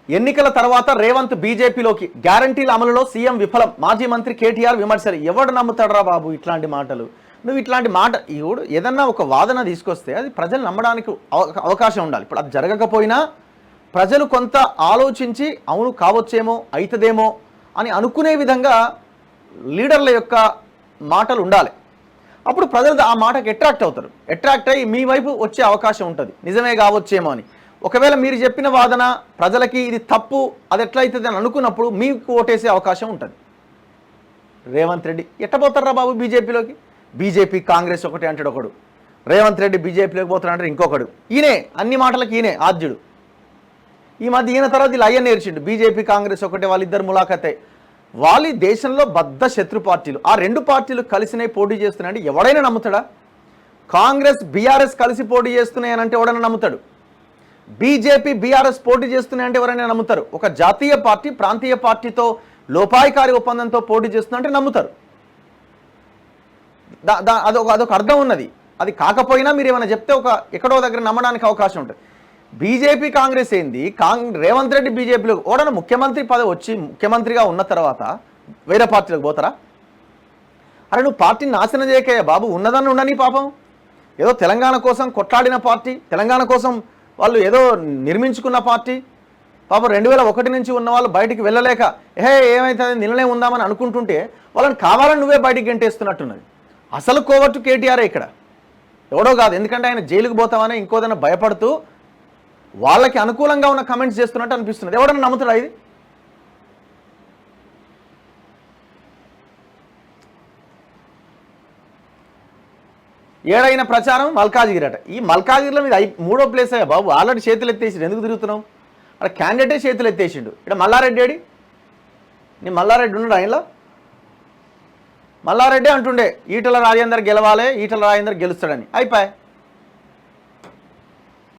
ఎన్నికల తర్వాత రేవంత్ బీజేపీలోకి, గ్యారంటీల అమలులో సీఎం విఫలం, మాజీ మంత్రి కేటీఆర్ విమర్శలు. ఎవడు నమ్ముతాడరా బాబు ఇట్లాంటి మాటలు? నువ్వు ఇట్లాంటి మాట ఎవడు ఏదన్నా ఒక వాదన తీసుకొస్తే అది ప్రజలు నమ్మడానికి అవకాశం ఉండాలి. ఇప్పుడు అది జరగకపోయినా ప్రజలు కొంత ఆలోచించి అవును కావచ్చేమో అవుతుందేమో అని అనుకునే విధంగా లీడర్ల యొక్క మాటలు ఉండాలి. అప్పుడు ప్రజలు ఆ మాటకు అట్రాక్ట్ అవుతారు. అట్రాక్ట్ అయ్యి మీ వైపు వచ్చే అవకాశం ఉంటుంది, నిజమే కావచ్చేమో అని. ఒకవేళ మీరు చెప్పిన వాదన ప్రజలకి ఇది తప్పు, అది ఎట్లయితుంది అని అనుకున్నప్పుడు మీకు ఓటేసే అవకాశం ఉంటుంది. రేవంత్ రెడ్డి ఎట్టబోతారా బాబు బీజేపీలోకి? బీజేపీ కాంగ్రెస్ ఒకటే అంటాడు ఒకడు, రేవంత్ రెడ్డి బీజేపీలోకి పోతాడంటాడు ఇంకొకడు. ఈయనే అన్ని మాటలకి ఈయనే ఆద్యుడు. ఈ మధ్య ఈయన తర్వాత వీళ్ళు అయ్యని నేర్చిండు, బీజేపీ కాంగ్రెస్ ఒకటే, వాళ్ళిద్దరు ములాఖతే. వాళ్ళు దేశంలో బద్ద శత్రు పార్టీలు. ఆ రెండు పార్టీలు కలిసినే పోటీ చేస్తున్నాయంటే ఎవడైనా నమ్ముతాడా? కాంగ్రెస్ బీఆర్ఎస్ కలిసి పోటీ చేస్తున్నాయనంటే ఎవడైనా నమ్ముతాడు? బీజేపీ బీఆర్ఎస్ పోటీ చేస్తున్నాయంటే ఎవరైనా నమ్ముతారు? ఒక జాతీయ పార్టీ ప్రాంతీయ పార్టీతో లోపాయికారి ఒప్పందంతో పోటీ చేస్తుందంటే నమ్ముతారు. అదొక అర్థం ఉన్నది. అది కాకపోయినా మీరు ఏమైనా చెప్తే ఒక ఎక్కడో దగ్గర నమ్మడానికి అవకాశం ఉంటుంది. బీజేపీ కాంగ్రెస్ ఏంది? రేవంత్ రెడ్డి బీజేపీలో ఓడన ముఖ్యమంత్రి పదవి వచ్చి ముఖ్యమంత్రిగా ఉన్న తర్వాత వేరే పార్టీలకు పోతారా? అరే నువ్వు పార్టీని నాశనం చేయకయ్యా బాబు, ఉన్నదాన్ని ఉండని. పాపం ఏదో తెలంగాణ కోసం కొట్లాడిన పార్టీ, తెలంగాణ కోసం వాళ్ళు ఏదో నిర్మించుకున్న పార్టీ. పాపం 2001 నుంచి ఉన్న వాళ్ళు బయటికి వెళ్ళలేక ఏమైతుంది నిన్ననే ఉందామని అనుకుంటుంటే వాళ్ళని కావాలని నువ్వే బయటికి గంటేస్తున్నట్టున్నది. అసలు కోవట్టు కేటీఆర్ ఇక్కడ, ఎవడో కాదు. ఎందుకంటే ఆయన జైలుకు పోతామని ఇంకోదైనా భయపడుతూ వాళ్ళకి అనుకూలంగా ఉన్న కమెంట్స్ చేస్తున్నట్టు అనిపిస్తున్నది. ఎవడన్నా నమ్ముతాడా ఇది? ఏడైన ప్రచారం మల్కాజిగిరి అట. ఈ మల్కాజిగిరిలో మీద 3వ ప్లేస్ అయ్యా బాబు. ఆల్రెడీ చేతులు ఎత్తేసిండు, ఎందుకు తిరుగుతున్నాం? అక్కడ క్యాండిడేటే చేతులు ఎత్తేసిండు. ఇక్కడ మల్లారెడ్డి ఏడి? నీ మల్లారెడ్డి ఉన్నాడు ఆయనలో? మల్లారెడ్డి అంటుండే ఈటల రాజేందర్ గెలవాలి, ఈటల రాజేందర్ గెలుస్తాడని. అయిపోయి